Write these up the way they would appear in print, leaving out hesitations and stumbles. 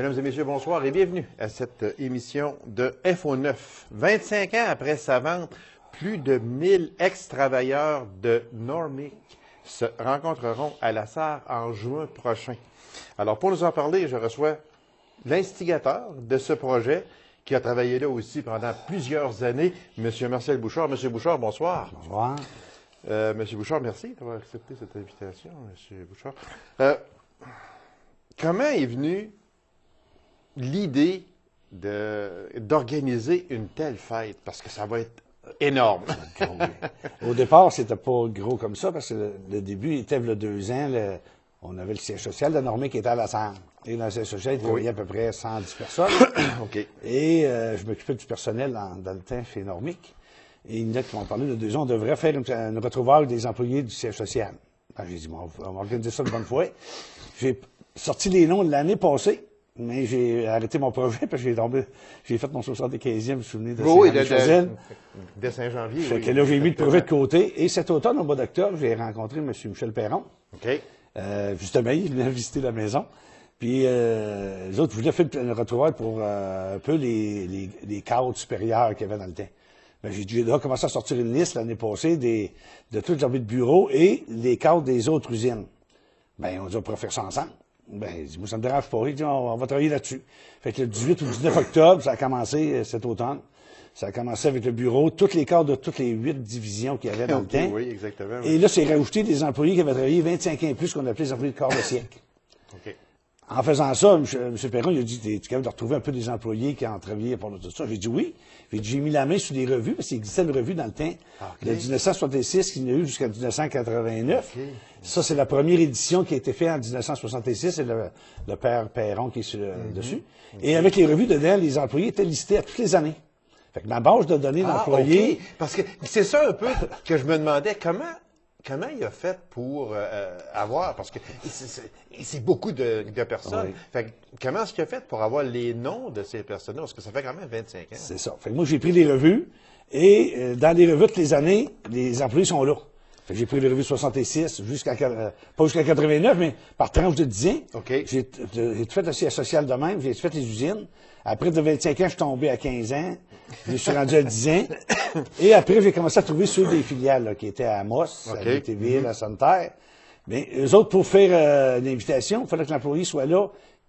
Mesdames et messieurs, bonsoir et bienvenue à cette émission de Info 9. 25 ans après sa vente, plus de 1000 ex-travailleurs de Normic se rencontreront à la SAR en juin prochain. Alors, pour nous en parler, je reçois l'instigateur de ce projet, qui a travaillé là aussi pendant plusieurs années, M. Marcel Bouchard. M. Bouchard, bonsoir. Bonsoir. M. Bouchard, merci d'avoir accepté cette invitation, M. Bouchard. Comment est venue l'idée d'organiser une telle fête? Parce que ça va être énorme. Au départ, c'était pas gros comme ça, parce que le début était il y a 2 ans, on avait le siège social de Normic qui était à la SAR. Et dans le siège social, il travaillait à peu près 110 personnes. OK. Et je m'occupais du personnel dans le temps chez Normic. Et une lettre qui m'ont parlé de 2 ans, on devrait faire une retrouvaille des employés du siège social. J'ai dit, bon, on va organiser ça une bonne fois. J'ai sorti les noms de l'année passée, mais j'ai arrêté mon projet parce que j'ai fait mon 75e souvenir de Saint-Jean-Michel. De Saint-Janvier. Fait que là, j'ai mis le projet de côté. Et cet automne, au mois d'octobre, j'ai rencontré M. Michel Perron. OK. Justement, il venait visiter la maison. Puis, les autres voulaient faire une retrouvaille pour un peu les cadres supérieurs qu'il y avait dans le temps. Ben, j'ai déjà commencé à sortir une liste l'année passée de tous les envies de bureau et les cadres des autres usines. Ben, on dit, on pourrait faire ça ensemble. Ben, moi, ça me dérange pas. Il dit, on va travailler là-dessus. Fait que le 18 ou 19 octobre, ça a commencé cet automne. Ça a commencé avec le bureau, tous les cadres de toutes les 8 divisions qu'il y avait dans le temps. Oui, exactement. Oui. Et là, c'est rajouté des employés qui avaient travaillé 25 ans et plus, qu'on appelait les employés de quart de siècle. OK. En faisant ça, M. Perron, il a dit, tu es capable de retrouver un peu des employés qui ont travaillé pour tout ça. J'ai dit oui. J'ai mis la main sur des revues, parce qu'il existait une revue dans le temps, de 1966, qu'il y en a eu jusqu'en 1989. Okay. Ça, c'est la première édition qui a été faite en 1966, c'est le père Perron qui est dessus. Okay. Et avec les revues dedans, les employés étaient listés à toutes les années. Fait que ma base de données d'employés... Okay. Parce que c'est ça un peu que je me demandais, comment il a fait pour avoir, parce que c'est beaucoup de personnes. Oui. Fait que, comment est-ce qu'il a fait pour avoir les noms de ces personnes-là? Parce que ça fait quand même 25 ans. C'est ça. Fait que moi, j'ai pris les revues, et dans les revues, toutes les années, les employés sont là. Fait que j'ai pris les revues 66 pas jusqu'à 89, mais par tranche de 10 ans. Okay. J'ai tout fait le siège social de même, j'ai fait les usines. Après de 25 ans, je suis tombé à 15 ans. Je suis rendu à 10 ans. Et après, j'ai commencé à trouver ceux des filiales, là, qui étaient à Amos, à Téville, à Santerre. Mais eux autres, pour faire l'invitation, il fallait que l'employé soit là.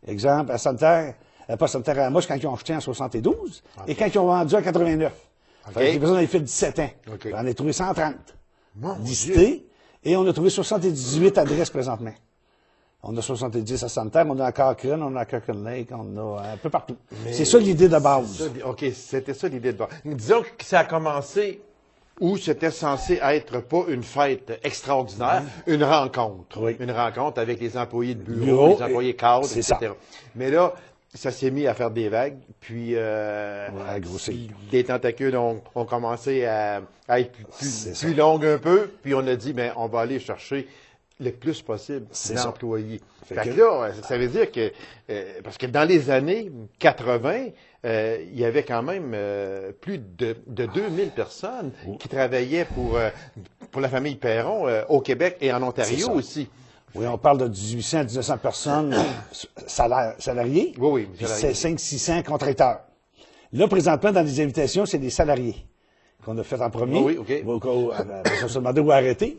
Exemple, à Santerre, pas Santerre, à Amos, quand ils ont acheté en 72, et quand ils ont vendu en 89. Fait que les personnes avaient fait 17 ans. On en a trouvé 130. Listés, et on a trouvé 78 adresses présentement. On a 70 à Santerre, on a à Cochrane, on a à Kirkland Lake, on a un peu partout. C'est ça l'idée de base. OK, c'était ça l'idée de base. Disons que ça a commencé où c'était censé être pas une fête extraordinaire, une rencontre. Oui. Une rencontre avec les employés de bureau les employés cadres, etc. Ça. Mais là, ça s'est mis à faire des vagues, puis des tentacules ont commencé à être plus longues un peu, puis on a dit, ben, on va aller chercher le plus possible d'employés. Fait que là, ça veut dire que, parce que dans les années 80, il y avait quand même plus de 2000 personnes qui travaillaient pour la famille Perron au Québec et en Ontario aussi. Oui, on parle de 1800 à 1900 personnes salariées. Oui. Puis c'est 500-600 contracteurs. Là, présentement, dans les invitations, c'est des salariés qu'on a fait en premier. Oui, OK. On se demandait où arrêter.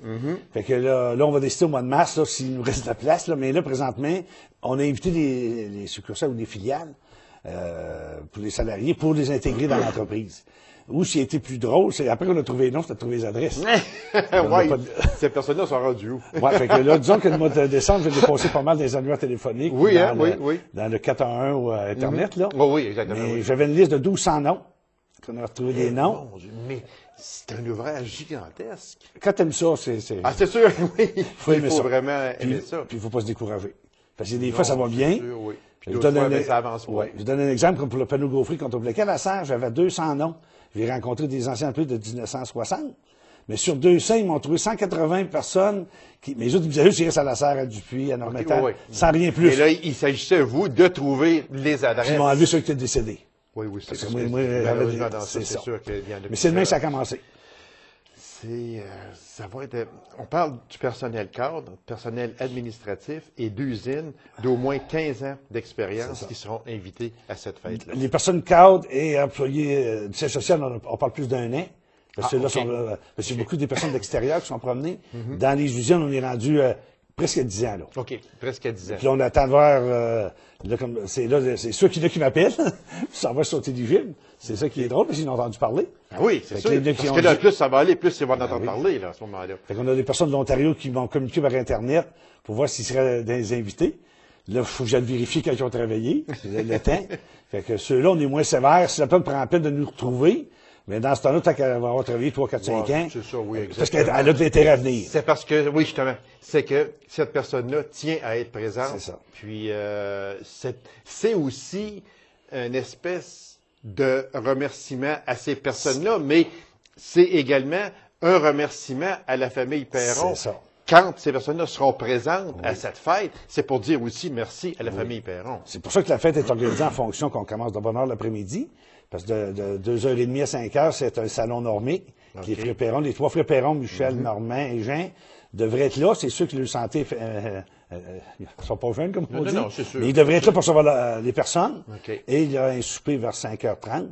Fait que là, on va décider au mois de mars, s'il nous reste de la place. Là. Mais là, présentement, on a invité les succursales ou des filiales pour les salariés, pour les intégrer dans l'entreprise. Ou ce qui a été plus drôle, c'est après qu'on a trouvé les noms, c'est de trouver les adresses. Ces personnes-là sont rendues où? Oui, fait que là, disons que le mois de décembre, j'ai dépassé pas mal des annuaires téléphoniques. Oui, dans le 411 ou Internet, là. Oui, exactement. Mais j'avais une liste de 1200 noms. On a retrouvé des noms. Mon Dieu, mais c'est un ouvrage gigantesque. Quand t'aimes ça, c'est... Ah, c'est sûr, oui. Il faut vraiment aimer ça. Puis il faut pas se décourager. Parce que des fois, ça va bien. Sûr, oui. Puis d'autres fois, ça avance pas. Je donne un exemple, comme pour le panneau gaufrier, quand on voulait qu'à la serre, j'avais 200 noms. J'ai rencontré des anciens employés de 1960. Mais sur 200, ils m'ont trouvé 180 personnes mais les autres, ils me disaient, c'est à la serre, à Dupuis, à Normétal, sans rien plus. Et là, il s'agissait, vous, de trouver les adresses. Ils m'ont enlevé ceux qui étaient décédés. Oui, c'est ça. Moi, c'est sûr qu'il y en a. mais c'est le même que ça a commencé. ça va être... On parle du personnel cadre, personnel administratif et d'usines d'au moins 15 ans d'expérience qui seront invités à cette fête-là. Les personnes cadres et employés du siège social, on parle plus d'un an. Parce que là, c'est beaucoup des personnes d'extérieur qui sont promenées. Dans les usines, on est rendu presque 10 ans. Là. OK, presque 10 ans. Puis là, on attend de voir... c'est ceux qui m'appellent. Ça va sauter du film. C'est ça qui est drôle, parce qu'ils ont entendu parler. Ah oui, c'est sûr. Parce que là, plus ça va aller, plus ils vont en entendre parler là, à ce moment-là. Fait qu'on a des personnes de l'Ontario qui vont communiquer par Internet pour voir s'ils seraient des invités. Là, il faut que j'aille vérifier quand ils ont travaillé, le temps. Fait que ceux-là, on est moins sévères. Si la personne prend la peine de nous retrouver, mais dans ce temps-là, tant qu'elle va avoir travaillé 3, 4, 5 ans, c'est ça, oui, exactement. Parce qu'elle a de l'intérêt à venir. C'est parce que, oui, justement, c'est que cette personne-là tient à être présente. C'est ça. Puis, c'est aussi une espèce de remerciement à ces personnes-là, mais c'est également un remerciement à la famille Perron. C'est ça. Quand ces personnes-là seront présentes à cette fête, c'est pour dire aussi merci à la famille Perron. C'est pour ça que la fête est organisée en fonction qu'on commence de bonne heure l'après-midi. Parce que de 2h30 à 5h, c'est un salon normé. Les frères Perron, les 3 frères Perron, Michel, Normand et Jean, devraient être là. C'est sûr que leur santé, ils sont pas jeunes, comme on dit. Non, c'est sûr. Mais ils devraient être là pour recevoir les personnes. Okay. Et il y aura un souper vers 5h30.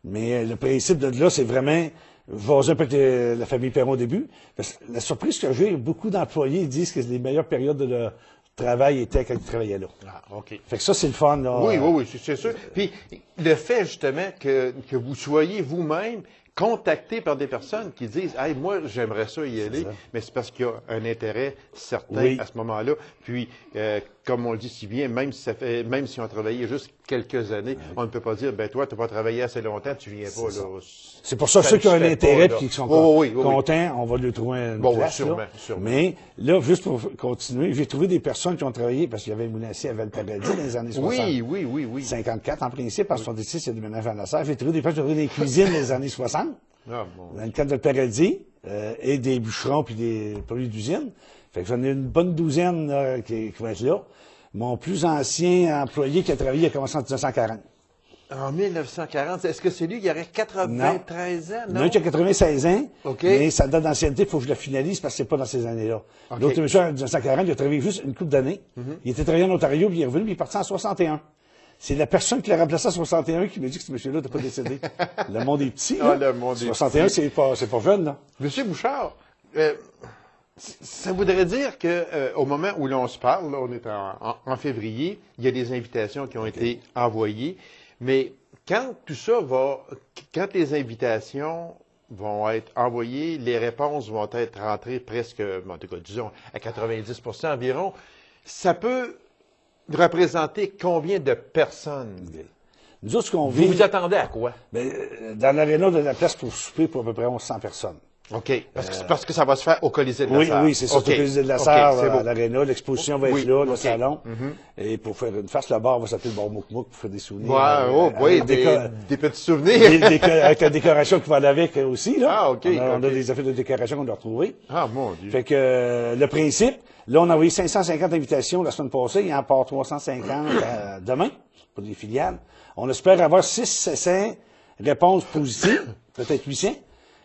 Mais le principe de là, c'est vraiment jaser un peu avec la famille Perron au début. Parce que la surprise que j'ai, beaucoup d'employés disent que les meilleures périodes de leur travail étaient quand ils travaillaient là. Ah, OK. Fait que ça, c'est le fun, là. Oui, c'est sûr. Puis, le fait, justement, que vous soyez vous-même contacté par des personnes qui disent « Hey, moi, j'aimerais ça y aller », mais c'est parce qu'il y a un intérêt certain à ce moment-là. Puis, comme on le dit si bien, même si on a travaillé juste quelques années, on ne peut pas dire « Ben toi, tu n'as pas travaillé assez longtemps, tu viens pas. » C'est pour ça, ceux qui ont un intérêt et qui sont contents, on va lui trouver une place. Sûrement. Mais là, juste pour continuer, j'ai trouvé des personnes qui ont travaillé, parce qu'il y avait un moulancier à Valparadis dans les années 60. Oui. 54 en principe, parce qu'on décide c'est du ménage à la serre. J'ai trouvé des personnes qui ont travaillé dans les cuisines des années 60. Dans le cadre de Paradis, et des bûcherons puis des produits d'usine. Fait que j'en ai une bonne douzaine qui vont être là. Mon plus ancien employé qui a travaillé a commencé en 1940. En 1940, est-ce que c'est lui qui aurait 93 ans? Non. Il y en a un qui a 96 ans, okay. Mais sa date d'ancienneté, il faut que je la finalise parce que c'est pas dans ces années-là. Okay. L'autre monsieur, en 1940, il a travaillé juste une couple d'années. Il était travaillé en Ontario, puis il est revenu, puis il est parti en 61. C'est la personne qui l'a remplacé en 61 qui me dit que ce monsieur-là n'a pas décédé. Le monde est petit, là. Le monde 61, est petit. c'est pas jeune, là. Monsieur Bouchard, ça voudrait dire que au moment où l'on se parle, là, on est en février, il y a des invitations qui ont été envoyées, mais quand tout ça quand les invitations vont être envoyées, les réponses vont être rentrées presque, en tout cas, disons, à 90% environ, ça peut représenter combien de personnes? Nous autres, ce qu'on Vous vous attendez à quoi? Ben, dans l'aréna de la place pour souper pour à peu près 1100 personnes. OK. Parce que ça va se faire au Colisée de la Sarre. Oui, c'est ça. Au Colisée de la Sarre, à l'aréna. L'exposition va être là, le salon. Et pour faire une face, le bar va s'appeler le bar Mouk-Mouk pour faire des souvenirs. Des petits souvenirs. Avec la décoration qui va aller avec aussi, là. Ah, OK. On a des affaires de décoration qu'on doit retrouver. Ah, mon Dieu. Fait que le principe, là, on a envoyé 550 invitations la semaine passée. Il y en a part 350 demain pour les filiales. On espère avoir 600 réponses positives, peut-être 800.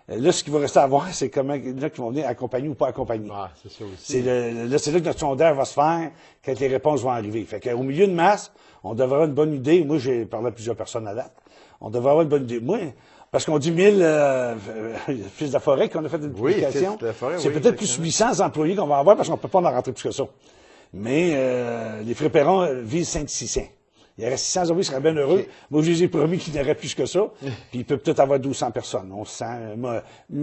Là, ce qu'il va rester à voir, c'est comment il y en a qui vont venir accompagner ou pas accompagner. Ah, c'est ça aussi. C'est là que notre sondage va se faire quand les réponses vont arriver. Fait qu'au milieu de mars, on devrait avoir une bonne idée. Moi, j'ai parlé à plusieurs personnes à date. On devrait avoir une bonne idée. Moi, parce qu'on dit 1000 fils de la forêt qu'on a fait une publication. C'est peut-être plus 800 employés qu'on va avoir parce qu'on peut pas en rentrer plus que ça. Mais les frères Perron visent 500-600. Il y aurait 600 employés, ils seraient bien heureux. Okay. Moi, je les ai promis qu'il y en aurait plus que ça. Puis il peut peut-être avoir 1200 personnes.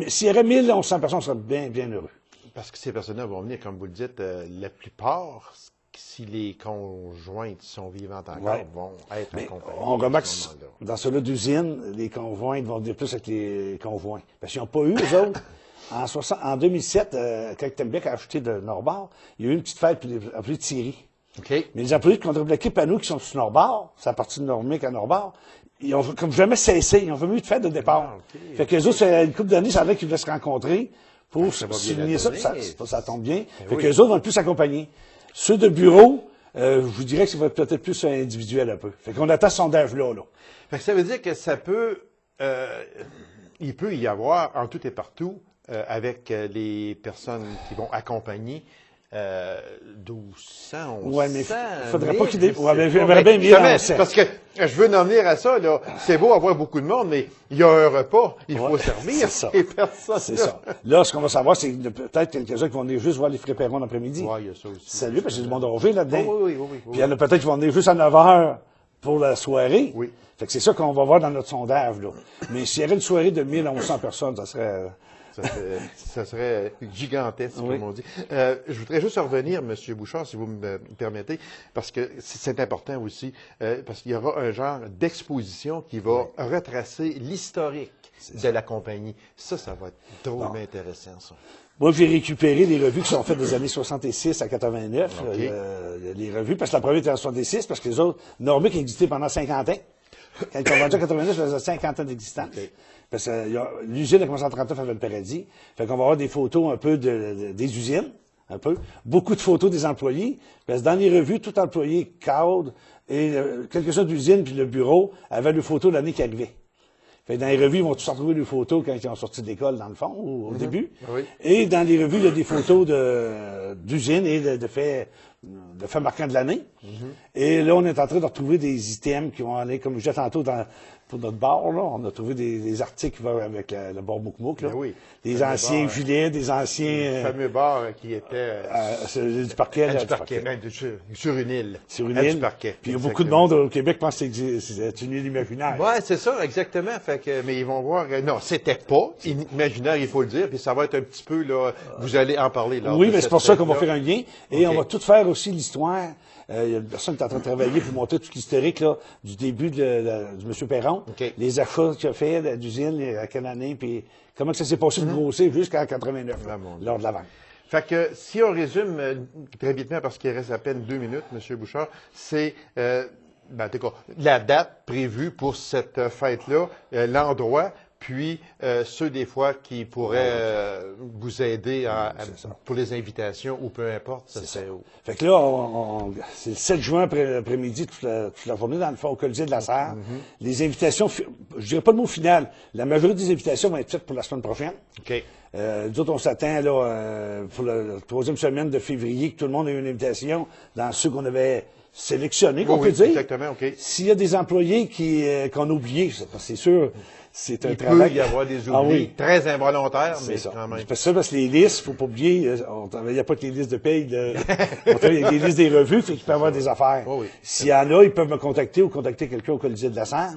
S'il y aurait 1000, 1100 personnes, on serait bien, bien heureux. Parce que ces personnes-là vont venir, comme vous le dites, la plupart, si les conjointes sont vivantes encore, vont être accompagnées. On remarque, dans ceux-là d'usine, les conjointes vont dire plus avec les conjoints. Parce qu'ils n'ont pas eu, eux autres. En 2007, quand Tembec a acheté de Norbord, il y a eu une petite fête pour les employés de Thierry. Okay. Mais les employés de contre-l'équipe à nous qui sont sur Norbord, c'est à partir de Normique à Norbord, ils ont comme jamais cessé, ils ont jamais eu de fête de départ. Fait que les autres, c'est une couple d'années, ça veut dire qu'ils voulaient se rencontrer pour souligner ça, ça tombe bien. Fait que les autres vont être plus accompagnés. Ceux de bureau, je vous dirais que ça va être peut-être plus individuel un peu. Fait qu'on attend ce sondage-là, là. Fait que ça veut dire que ça peut, il peut y avoir en tout et partout avec les personnes qui vont accompagner, 1200, 1100. Oui, mais il ne faudrait pas qu'il j'aimerais bien mieux parce que je veux en venir à ça, là. C'est beau avoir beaucoup de monde, mais il y a un repas. Il faut servir ces personnes. C'est ça. Là, ce qu'on va savoir, c'est peut-être quelques-uns qui vont venir juste voir les fripérons l'après-midi. Oui, il y a ça aussi. Salut, parce qu'il y a du monde rangé là-dedans. Oui. Puis il y en a peut-être qui vont venir juste à 9 h pour la soirée. Oui. Fait que c'est ça qu'on va voir dans notre sondage, là. Mais s'il y avait une soirée de 1000 à 1100 personnes, ça serait... Ça serait gigantesque, comme on dit. Je voudrais juste revenir, M. Bouchard, si vous me permettez, parce que c'est important aussi, parce qu'il y aura un genre d'exposition qui va retracer l'historique de la compagnie. Ça va être drôlement intéressant, ça. Moi, j'ai récupéré les revues qui sont faites des années 66 à 89, les revues, parce que la première était en 66, parce que les autres, Normic existaient pendant 50 ans. Quand ils ont vendu en 89, ça faisait 50 ans d'existence. Parce que l'usine a commencé en 39 avec le Paradis. Fait qu'on va avoir des photos un peu des usines, un peu. Beaucoup de photos des employés. Parce que dans les revues, tout employé cadre et quelques-uns d'usines puis le bureau avaient le photo de l'année qui arrivait. Fait que dans les revues, ils vont tous retrouver les photos quand ils ont sorti de l'école, dans le fond, au début. Oui. Et dans les revues, il y a des photos d'usines et de faits marquants de l'année. Et là, on est en train de retrouver des items qui vont aller, comme je disais tantôt, pour notre bar, là, on a trouvé des articles qui vont avec le bar Mouk-Mouk, là. Ben oui. Des anciens gilets, des anciens... Le fameux bar qui était... du parquet. Du parquet, même sur une île. Sur une île. Du parquet. Puis il y a beaucoup de monde au Québec qui pense que c'est une île imaginaire. Oui, c'est ça, exactement. Fait que, mais ils vont voir... non, c'était pas imaginaire, il faut le dire. Puis ça va être un petit peu, là... Vous allez en parler, là. Oui, mais c'est pour ça qu'on va faire un lien. Et on va tout faire aussi l'histoire. Il y a une personne qui est en train de travailler pour montrer tout l'historique là, du début du M. Perron, les achats qu'il a fait d'usine, à quelle année, puis comment ça s'est passé de grossir jusqu'en 89, lors de la vente. Fait que si on résume très vitement, parce qu'il reste à peine 2 minutes, M. Bouchard, c'est la date prévue pour cette fête-là, l'endroit, puis ceux des fois qui pourraient vous aider pour les invitations ou peu importe. Ça serait où? Fait que là, c'est le 7 juin après-midi, toute la journée, dans le fond, au Colisée de la Serre. Les invitations, je dirais pas le mot final, la majorité des invitations vont être faites pour la semaine prochaine. OK. Nous autres, on s'attend là pour la 3e semaine de février que tout le monde ait une invitation dans ceux qu'on avait sélectionnés, qu'on peut dire. Exactement, OK. S'il y a des employés qu'on a oubliés, c'est sûr... C'est un travail. Il peut y avoir des oublis très involontaires, mais quand même. C'est ça, parce que les listes, faut pas oublier, on travaillait pas avec les listes de paye, on travaille avec les listes des revues, fait qu'il peut y avoir des affaires. S'il y en a, ils peuvent me contacter ou contacter quelqu'un au Colisée de la Serre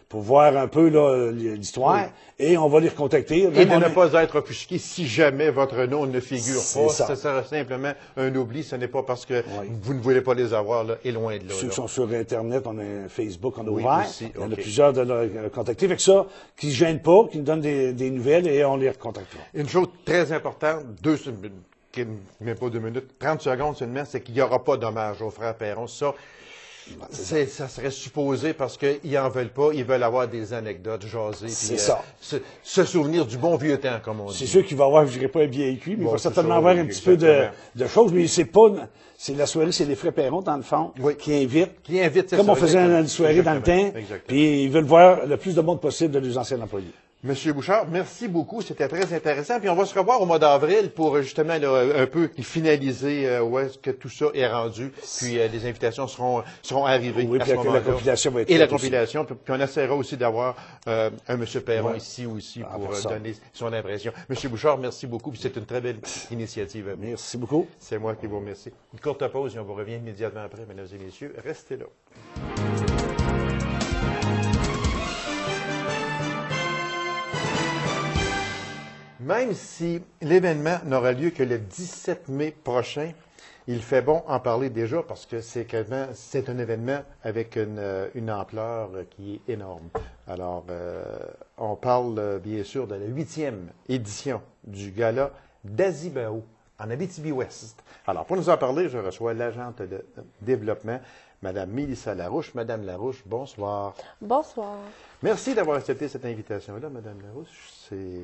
pour voir un peu l'histoire, et on va les recontacter. Et de ne pas être offusqué si jamais votre nom ne figure pas. Ça sera simplement un oubli. Ce n'est pas parce que vous ne voulez pas les avoir, là, et loin de là. Ceux qui sont sur Internet, on a un Facebook, on a ouvert. Aussi, il y en a plusieurs de contacter. Fait que ça, qui ne se gênent pas, qui nous donnent des nouvelles et on les recontactera. Une chose très importante, même pas 2 minutes, 30 secondes seulement, c'est qu'il n'y aura pas d'hommage aux frères Perron. Ça serait supposé parce qu'ils n'en veulent pas, ils veulent avoir des anecdotes, jaser, puis se souvenir du bon vieux temps, comme on dit. C'est sûr qu'il va y avoir, je dirais pas un billet cuit, mais il va certainement avoir un petit peu de choses, mais c'est la soirée, c'est les frères Perron, dans le fond, qui invitent. Comme on faisait une soirée dans le temps, puis ils veulent voir le plus de monde possible de nos anciens employés. Monsieur Bouchard, merci beaucoup. C'était très intéressant. Puis on va se revoir au mois d'avril pour justement un peu finaliser où est-ce que tout ça est rendu. Puis les invitations seront arrivées à ce moment-là. La compilation va être et la compilation. Puis on essaiera aussi d'avoir un Monsieur Perron ici aussi pour donner son impression. Monsieur Bouchard, merci beaucoup. Puis c'est une très belle initiative. Merci beaucoup. C'est moi qui vous remercie. Une courte pause et on vous revient immédiatement après, mesdames et messieurs. Restez là. Même si l'événement n'aura lieu que le 17 mai prochain, il fait bon en parler déjà parce que c'est un événement avec une ampleur qui est énorme. Alors, on parle bien sûr de la 8e édition du gala d'Azibao en Abitibi-Ouest. Alors, pour nous en parler, je reçois l'agente de développement, Mme Mélissa Larouche. Madame Larouche, bonsoir. Bonsoir. Merci d'avoir accepté cette invitation-là, Madame Larouche. C'est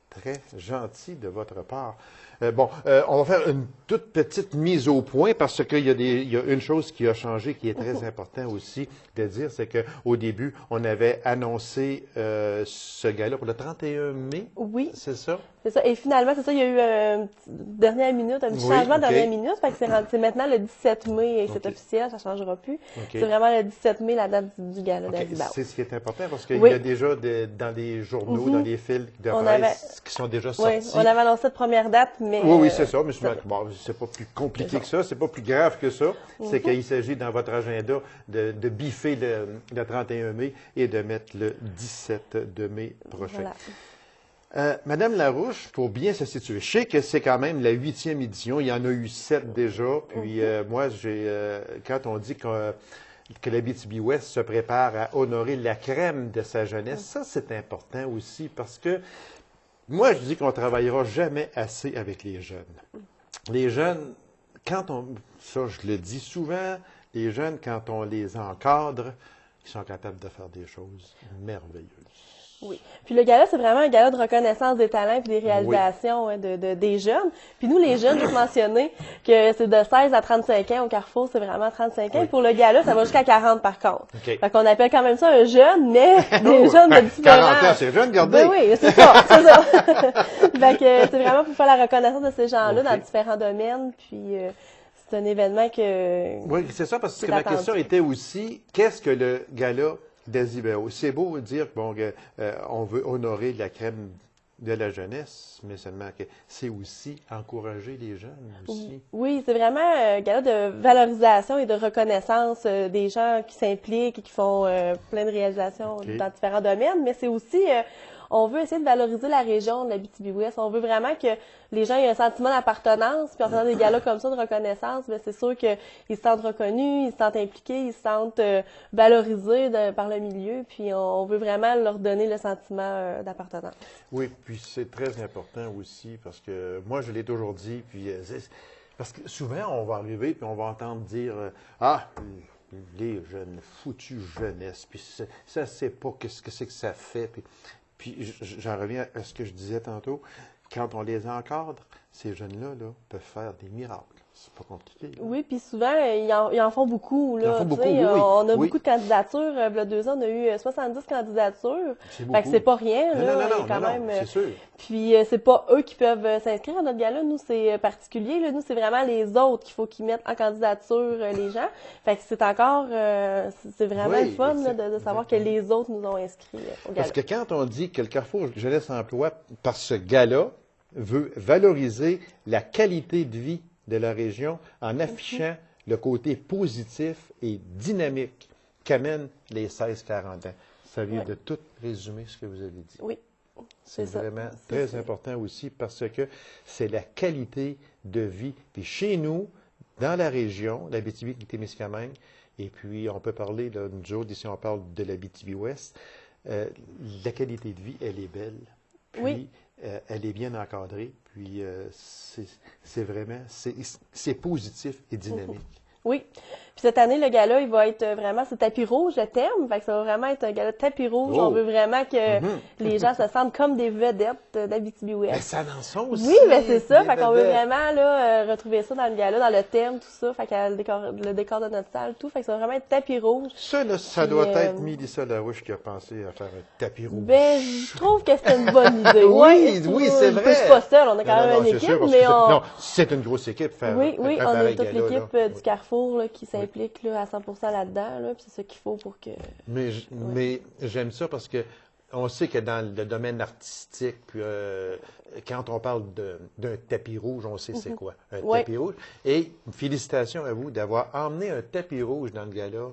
très gentil de votre part. On va faire une toute petite mise au point parce qu'il y a une chose qui a changé qui est très important aussi de dire, c'est qu'au début, on avait annoncé ce gala pour le 31 mai. Oui. C'est ça? C'est ça. Et finalement, c'est ça, il y a eu un petit changement de dernière minute. Fait que c'est maintenant le 17 mai et c'est officiel, ça ne changera plus. C'est vraiment le 17 mai, la date du gala d'Azibao. C'est ce qui est important parce qu'il y a déjà dans les journaux, dans les fils de presse qui sont déjà sortis. Oui, on avait annoncé cette première date, mais... Oui, c'est ça. Mais c'est pas plus compliqué que ça, c'est pas plus grave que ça. C'est qu'il s'agit dans votre agenda de biffer le 31 mai et de mettre le 17 de mai prochain. Voilà. Madame Larouche, pour bien se situer, je sais que c'est quand même la 8e édition, il y en a eu 7 déjà, puis moi, quand on dit que l'Abitibi-Ouest se prépare à honorer la crème de sa jeunesse, ça c'est important aussi, parce que moi, je dis qu'on ne travaillera jamais assez avec les jeunes. Les jeunes, ça je le dis souvent, les jeunes, quand on les encadre, ils sont capables de faire des choses merveilleuses. Oui. Puis le gala, c'est vraiment un gala de reconnaissance des talents et des réalisations des jeunes. Puis nous, les jeunes, juste mentionner que c'est de 16 à 35 ans au Carrefour, c'est vraiment 35 ans. Pour le gala, ça va jusqu'à 40 par contre. Fait qu'on appelle quand même ça un jeune, mais des jeunes de différents... 40 ans, c'est jeune, regardez! Ben oui, c'est ça, c'est ça. Fait que c'est vraiment pour faire la reconnaissance de ces gens-là dans différents domaines. Puis c'est un événement que... Oui, c'est ça, parce que ma question était aussi, qu'est-ce que le gala d'Azibao? C'est beau dire on veut honorer la crème de la jeunesse, mais seulement que c'est aussi encourager les jeunes aussi. Oui, c'est vraiment un gala de valorisation et de reconnaissance des gens qui s'impliquent et qui font plein de réalisations dans différents domaines, mais c'est aussi... on veut essayer de valoriser la région de l'Abitibi-Ouest. On veut vraiment que les gens aient un sentiment d'appartenance. Puis en faisant des galas comme ça de reconnaissance, bien, c'est sûr qu'ils se sentent reconnus, ils se sentent impliqués, ils se sentent valorisés par le milieu. Puis on veut vraiment leur donner le sentiment d'appartenance. Oui, puis c'est très important aussi parce que moi, je l'ai toujours dit. Puis parce que souvent, on va arriver puis on va entendre dire les jeunes, foutues jeunesse, puis ça ne sait pas qu'est-ce que c'est que ça fait. Puis j'en reviens à ce que je disais tantôt. Quand on les encadre, ces jeunes-là peuvent faire des miracles. C'est pas compliqué. Là. Oui, puis souvent, ils en font beaucoup. Là, ils en font beaucoup, on a beaucoup de candidatures. Il y a 2 ans, on a eu 70 candidatures. Fait que c'est pas rien. Non, c'est sûr. Puis c'est pas eux qui peuvent s'inscrire à notre gala. Nous, c'est particulier. Là. Nous, c'est vraiment les autres qu'il faut qu'ils mettent en candidature les gens. Fait que c'est encore... c'est vraiment le fun de savoir que les autres nous ont inscrits au gala. Parce que quand on dit que le Carrefour Jeunesse Emploi, par ce gala, veut valoriser la qualité de vie de la région en affichant le côté positif et dynamique qu'amènent les 16-40 ans. Ça vient de tout résumer ce que vous avez dit. Oui, c'est vraiment très important aussi parce que c'est la qualité de vie. Puis chez nous, dans la région, l'Abitibi-Témiscamingue, et puis on peut parler, là, nous autres, ici on parle de l'Abitibi-Ouest, la qualité de vie, elle est belle. Puis, elle est bien encadrée, puis c'est vraiment, c'est positif et dynamique. Oui. Puis cette année, le gala, il va être vraiment, c'est tapis rouge, le terme. Fait que ça va vraiment être un gala de tapis rouge. On veut vraiment que les gens se sentent comme des vedettes d'Abitibi-Ouest. Mais ça en sont aussi. Oui, mais c'est ça. Fait qu'on veut vraiment là, retrouver ça dans le gala, dans le thème, tout ça. Fait qu'il le décor de notre salle, tout. Fait que ça va vraiment être tapis rouge. Ça, là, ça doit être Mélissa Larouche qui a pensé à faire un tapis rouge. Ben, je trouve que c'était une bonne idée. oui, c'est vrai. Je suis pas seule, on a quand même une équipe, mais non, c'est une grosse équipe. Oui, on a toute l'équipe du Carrefour qui s'implique à 100% là-dedans, puis c'est ce qu'il faut pour que... Mais j'aime ça parce que on sait que dans le domaine artistique, quand on parle d'un tapis rouge, on sait c'est quoi, un tapis rouge. Et félicitations à vous d'avoir emmené un tapis rouge dans le gala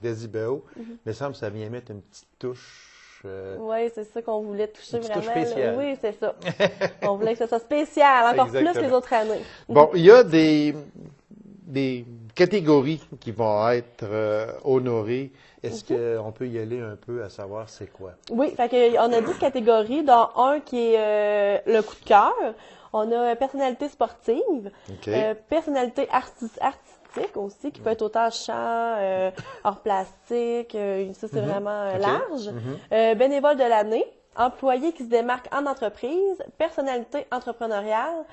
d'Azibao. Il me semble que ça vient mettre une petite touche... Oui, c'est ça qu'on voulait toucher vraiment. Touche spéciale. Oui, c'est ça. On voulait que ce soit spécial, encore plus que les autres années. Bon, il y a des catégories qui vont être honorées. Est-ce qu'on peut y aller un peu à savoir c'est quoi? Oui, fait que, on a 10 catégories, dont un qui est le coup de cœur. On a personnalité sportive, personnalité artistique aussi, qui peut être autant chant, art plastique, ça c'est vraiment large. Bénévole de l'année, employé qui se démarque en entreprise, personnalité entrepreneuriale,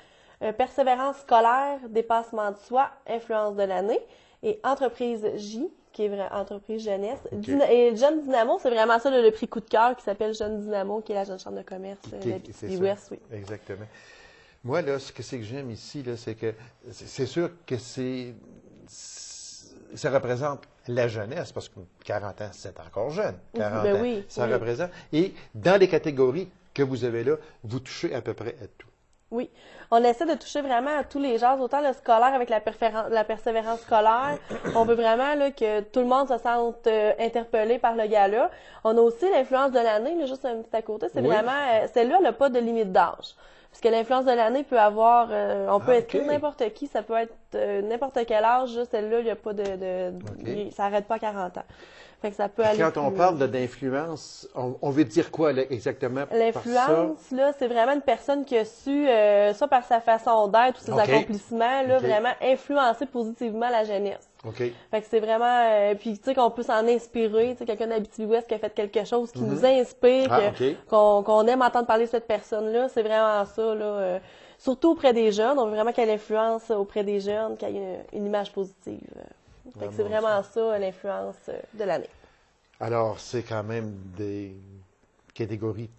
persévérance scolaire, dépassement de soi, influence de l'année, et Entreprise J, qui est entreprise jeunesse. Et Jeune Dynamo, c'est vraiment ça, le prix coup de cœur qui s'appelle Jeune Dynamo, qui est la jeune chambre de commerce de l'Ouest. Oui. Exactement. Moi, là, ce que j'aime ici, là, c'est que c'est sûr que ça représente la jeunesse, parce que 40 ans, c'est encore jeune. 40 ans, ça représente. Et dans les catégories que vous avez là, vous touchez à peu près à tout. Oui. On essaie de toucher vraiment à tous les genres, autant le scolaire avec la persévérance scolaire. On veut vraiment là, que tout le monde se sente interpellé par le gala. On a aussi l'influence de l'année, juste un petit à côté. C'est vraiment, celle-là n'a pas de limite d'âge. Parce que l'influence de l'année peut avoir, on peut inscrire n'importe qui, ça peut être n'importe quel âge. Celle-là, il n'y a pas ça n'arrête pas à 40 ans. Fait que ça peut aller quand on parle d'influence, on veut dire quoi là, exactement? L'influence, là, c'est vraiment une personne qui a su, soit par sa façon d'être ou ses accomplissements, là, vraiment influencer positivement la jeunesse. Fait que c'est vraiment, puis tu sais qu'on peut s'en inspirer, tu sais, quelqu'un d'Abitibi-Ouest qui a fait quelque chose qui nous inspire, qu'on aime entendre parler de cette personne-là, c'est vraiment ça, là. Surtout auprès des jeunes, on veut vraiment qu'elle influence auprès des jeunes, qu'elle ait une image positive. Fait que c'est vraiment ça, l'influence de l'année. Alors, c'est quand même des catégories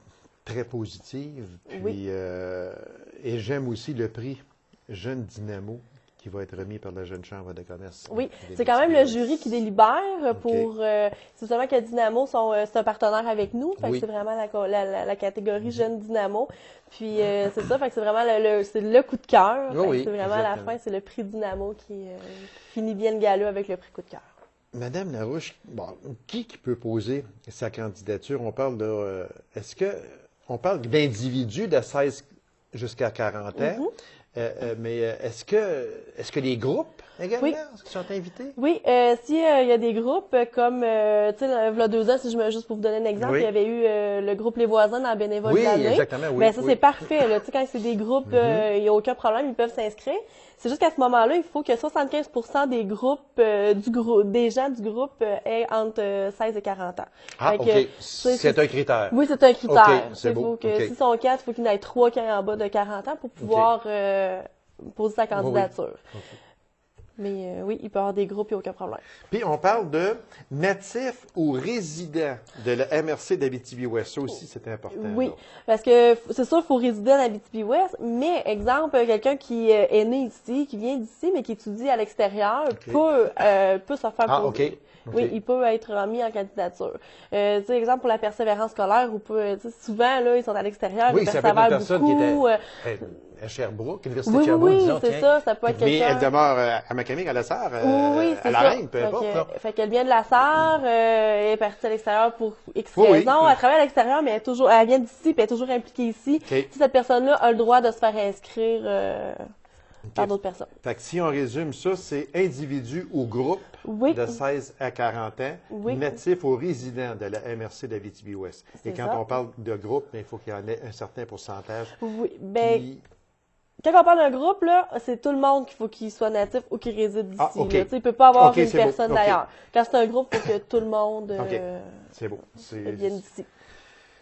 très positives. Puis, et j'aime aussi le prix Jeune Dynamo qui va être remis par la Jeune Chambre de commerce. Oui, c'est quand même le jury qui délibère pour... c'est seulement que Dynamo, c'est un partenaire avec nous. Fait que c'est vraiment la catégorie Jeune Dynamo. Puis c'est ça, fait que c'est vraiment le coup de cœur. C'est vraiment à la fin, c'est le prix Dynamo qui finit bien le gala avec le prix coup de cœur. Madame Larouche, qui peut poser sa candidature? On parle de... on parle d'individus de 16 jusqu'à 40 ans. Mais est-ce que les groupes également sont invités? Oui, s'il y a des groupes comme, tu sais, il y a 2 ans, juste pour vous donner un exemple, il y avait eu le groupe Les Voisins dans Bénévole de l'année. Exactement, oui. Ben, ça, c'est parfait. Là. Tu sais, quand c'est des groupes, il n'y a aucun problème, ils peuvent s'inscrire. C'est juste qu'à ce moment-là, il faut que 75% des groupes, des gens du groupe aient entre 16 et 40 ans. Ah, OK. C'est un critère. Oui, c'est un critère. Okay, c'est beau. S'ils sont 4, il faut qu'il y en ait 3 qui aient en bas de 40 ans pour pouvoir poser sa candidature. Mais oui, il peut y avoir des groupes, il n'y a aucun problème. Puis on parle de natifs ou résidents de la MRC d'Abitibi-Ouest. Ça aussi, c'est important. Oui, parce que c'est sûr qu'il faut résider en Abitibi-Ouest, mais exemple, quelqu'un qui est né ici, qui vient d'ici, mais qui étudie à l'extérieur, peut se faire poser. Oui, il peut être mis en candidature. Tu sais, exemple, pour la persévérance scolaire, souvent, là, ils sont à l'extérieur, ils persévèrent beaucoup. Ça peut être une personne qui était à Sherbrooke, l'Université de Sherbrooke, disons, c'est ça peut être quelqu'un... Mais elle demeure à Macaming, à la Sarre, à la Reine, peu importe. Fait qu'elle vient de la Sarre, elle est partie à l'extérieur pour X raisons. Elle travaille à l'extérieur, mais elle vient d'ici, puis elle est toujours impliquée ici. Si cette personne-là a le droit de se faire inscrire par d'autres personnes. Fait que si on résume ça, c'est individu ou groupe de 16 à 40 ans, natif ou résident de la MRC d'Abitibi-Ouest. Et quand on parle de groupe, il faut qu'il y en ait un certain pourcentage. Oui, quand on parle d'un groupe, là, c'est tout le monde qu'il faut qu'il soit natif ou qu'il réside d'ici. Il ne peut pas avoir une personne d'ailleurs. Quand c'est un groupe, il faut que tout le monde vienne d'ici.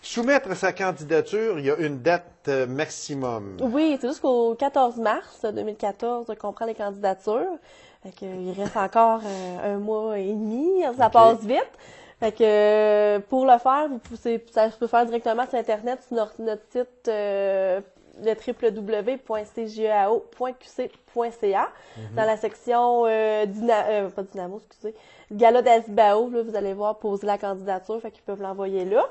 Soumettre sa candidature, il y a une date maximum. Oui, c'est jusqu'au 14 mars 2014 qu'on prend les candidatures. Fait il reste encore 1 mois et demi, ça passe vite. Fait que pour le faire, ça peut faire directement sur Internet, sur notre site le www.cgeao.qc.ca. Dans la section pas Dynamo, excusez, Gala d'Azibao, là, vous allez voir poser la candidature, fait qu'ils peuvent l'envoyer là.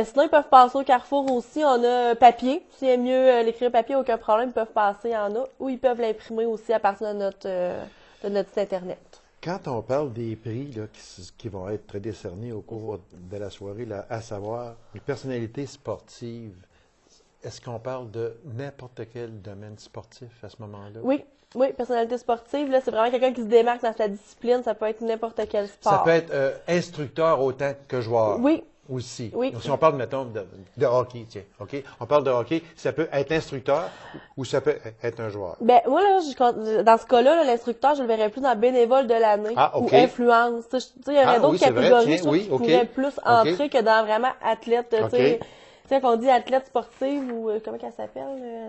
Sinon, ils peuvent passer au Carrefour aussi. On a papier. S'il est mieux l'écrire papier, aucun problème, ils peuvent passer, il y en a. Ou ils peuvent l'imprimer aussi à partir de notre site Internet. Quand on parle des prix là, qui vont être décernés au cours de la soirée, là, à savoir les personnalités sportives, est-ce qu'on parle de n'importe quel domaine sportif à ce moment-là? Oui, personnalité sportive, là, c'est vraiment quelqu'un qui se démarque dans sa discipline. Ça peut être n'importe quel sport. Ça peut être instructeur autant que joueur. Oui. Aussi. Donc, si on parle, mettons, de hockey, tiens, OK? On parle de hockey, ça peut être instructeur ou ça peut être un joueur? Ben, moi, là, dans ce cas-là, l'instructeur, je le verrais plus dans bénévole de l'année ou influence. Tu sais, il y aurait d'autres catégories qui pourraient plus entrer que dans vraiment athlète, tu sais. sais, quand on dit athlète sportive ou comment qu'elle s'appelle,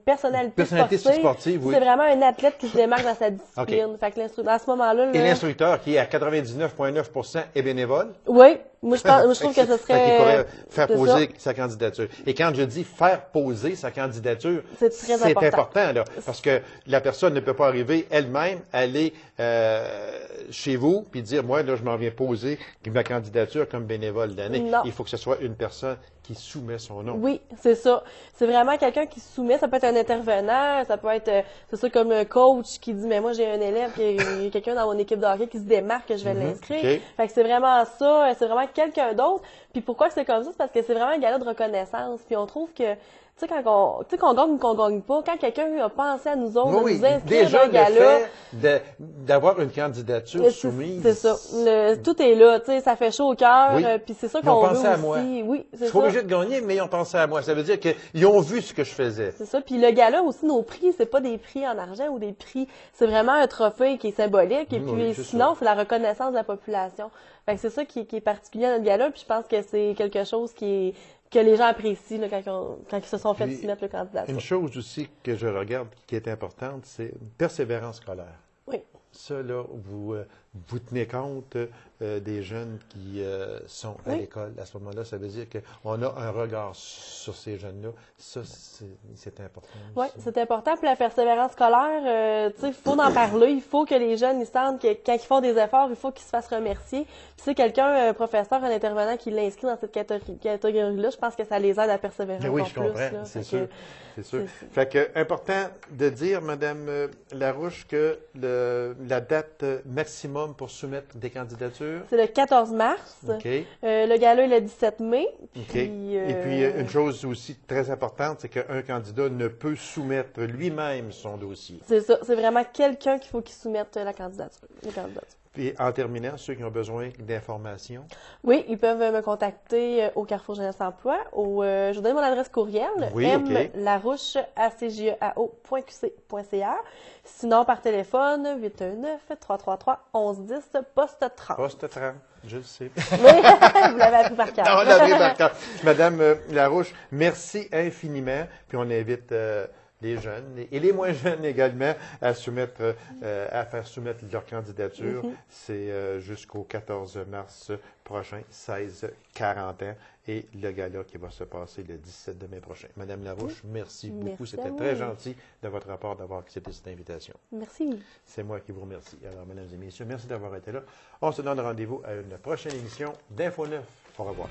personnalité sportive, oui. C'est vraiment un athlète qui se démarque dans sa discipline. Fait que à ce moment-là, et l'instructeur qui est à 99,9% est bénévole. Oui, moi je trouve que ce serait. Il pourrait faire poser sa candidature. Et quand je dis faire poser sa candidature, c'est important là, parce que la personne ne peut pas arriver elle-même, aller chez vous puis dire moi là je m'en viens poser ma candidature comme bénévole d'année. Il faut que ce soit une personne qui soumet son nom. Oui, c'est ça. C'est vraiment quelqu'un qui soumet. Ça peut être un intervenant, ça peut être, c'est ça, comme un coach qui dit, mais moi, j'ai un élève, quelqu'un dans mon équipe de hockey qui se démarque, que je vais l'inscrire. Okay. Fait que c'est vraiment ça. C'est vraiment quelqu'un d'autre. Puis pourquoi c'est comme ça? C'est parce que c'est vraiment un gala de reconnaissance. Puis on trouve que, tu sais, qu'on gagne ou qu'on gagne pas, quand quelqu'un a pensé à nous autres, oui, de nous inscrire déjà, un gala, d'avoir une candidature soumise. C'est ça. Tout est là, tu sais, ça fait chaud au cœur, puis c'est ça qu'on veut aussi. À moi. Oui, c'est ça. Je suis pas obligé de gagner, mais ils ont pensé à moi. Ça veut dire qu'ils ont vu ce que je faisais. C'est ça. Puis le gala aussi, nos prix, c'est pas des prix en argent ou des prix, c'est vraiment un trophée qui est symbolique. Et puis sinon, c'est la reconnaissance de la population. Fait que c'est ça qui est particulier à notre gala. Puis je pense que c'est quelque chose que les gens apprécient là, quand ils se sont fait soumettre le candidat. Une chose aussi que je regarde qui est importante, c'est une persévérance scolaire. Oui. Ça, là, vous tenez compte des jeunes qui sont à l'école. À ce moment-là, ça veut dire qu'on a un regard sur ces jeunes-là. Ça, c'est important. Oui, c'est important. Puis la persévérance scolaire, tu sais, il faut en parler. Il faut que les jeunes, ils sentent que quand ils font des efforts, il faut qu'ils se fassent remercier. Puis c'est quelqu'un, un professeur, un intervenant qui l'inscrit dans cette catégorie-là, je pense que ça les aide à persévérer oui, encore plus. Oui, je comprends. C'est sûr. C'est sûr. Fait que, important de dire, Madame Larouche, que la date maximum pour soumettre des candidatures? C'est le 14 mars. Okay. Le gala est le 17 mai. Okay. Et puis, une chose aussi très importante, c'est qu'un candidat ne peut soumettre lui-même son dossier. C'est ça. C'est vraiment quelqu'un qu'il faut qu'il soumette la candidature. Puis, en terminant, ceux qui ont besoin d'informations? Oui, ils peuvent me contacter au Carrefour Jeunesse Emploi. Je vous donne mon adresse courriel, mlarouche@cgeao.qc.ca. Sinon, par téléphone, 819-333-1110, poste 30. Poste 30, je le sais. Oui, vous l'avez appris par cœur. Non, on l'a appris par cœur. Madame Larouche, merci infiniment. Puis, on invite les jeunes et les moins jeunes également à faire soumettre leur candidature. C'est jusqu'au 14 mars prochain, 16-40 ans, et le gala qui va se passer le 17 de mai prochain. Madame Larouche, merci beaucoup. C'était très gentil de votre part d'avoir accepté cette invitation. Merci. C'est moi qui vous remercie. Alors, mesdames et messieurs, merci d'avoir été là. On se donne rendez-vous à une prochaine émission d'Info 9. Au revoir.